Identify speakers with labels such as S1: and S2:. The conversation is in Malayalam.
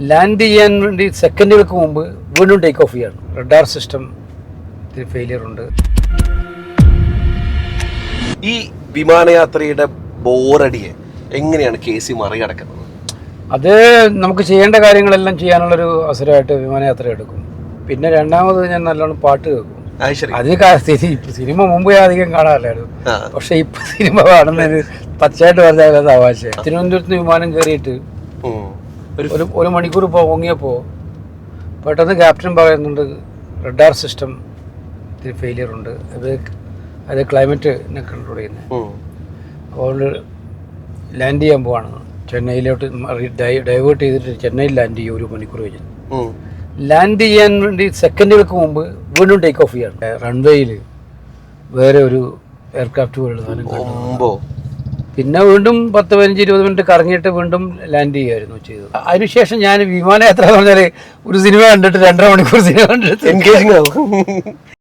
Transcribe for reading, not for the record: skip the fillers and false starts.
S1: ലാൻഡ് ചെയ്യാൻ വേണ്ടി സെക്കൻഡുകൾക്ക് മുമ്പ് വീണ്ടും ടേക്ക് ഓഫ് ചെയ്യാണ്. റഡാർ സിസ്റ്റം ഫെയിലിയർ ഉണ്ട്.
S2: ഈ വിമാനയാത്രയുടെ ബോറടിയെ എങ്ങനെയാണ് KC മറികടക്കുന്നത്? അത്
S1: നമുക്ക് ചെയ്യേണ്ട കാര്യങ്ങളെല്ലാം ചെയ്യാനുള്ളൊരു അവസരമായിട്ട് വിമാനയാത്ര എടുക്കും. പിന്നെ രണ്ടാമത് ഞാൻ നല്ലോണം പാട്ട് കേൾക്കും. അത് സിനിമ മുമ്പ് അധികം കാണാറില്ലായിരുന്നു. പക്ഷെ ഇപ്പൊ സിനിമ കാണുന്നതിന് പച്ചയായിട്ട് പറഞ്ഞാൽ ആവാശം. തിരുവനന്തപുരത്ത് വിമാനം കയറിയിട്ട് ഒരു മണിക്കൂർ പൊങ്ങിയപ്പോൾ പെട്ടെന്ന് ക്യാപ്റ്റൻ പറയുന്നുണ്ട് റഡാർ സിസ്റ്റം ഫെയിലിയർ ഉണ്ട്. അത് ക്ലൈമറ്റിനെ കൺട്രോൾ ചെയ്യുന്നത്. അതുകൊണ്ട് ലാൻഡ് ചെയ്യാൻ പോവാണ്. ചെന്നൈയിലോട്ട് ഡൈവേർട്ട് ചെയ്തിട്ട് ചെന്നൈയിൽ ലാൻഡ് ചെയ്യും. ഒരു മണിക്കൂർ കഴിഞ്ഞ് ലാൻഡ് ചെയ്യാൻ വേണ്ടി സെക്കൻഡുകൾക്ക് മുമ്പ് വീണ്ടും ടേക്ക് ഓഫ് ചെയ്യാണ്. റൺവേയിൽ വേറെ ഒരു എയർക്രാഫ്റ്റ് പോലുള്ള പിന്നെ വീണ്ടും 10-15-20 മിനിറ്റ് കറങ്ങിയിട്ട് വീണ്ടും ലാൻഡ് ചെയ്യുമായിരുന്നു ചെയ്തത്. അതിനുശേഷം ഞാൻ വിമാനയാത്ര എന്ന് പറഞ്ഞാൽ ഒരു സിനിമ കണ്ടിട്ട് 2.5 മണിക്കൂർ സിനിമ കണ്ടിട്ട്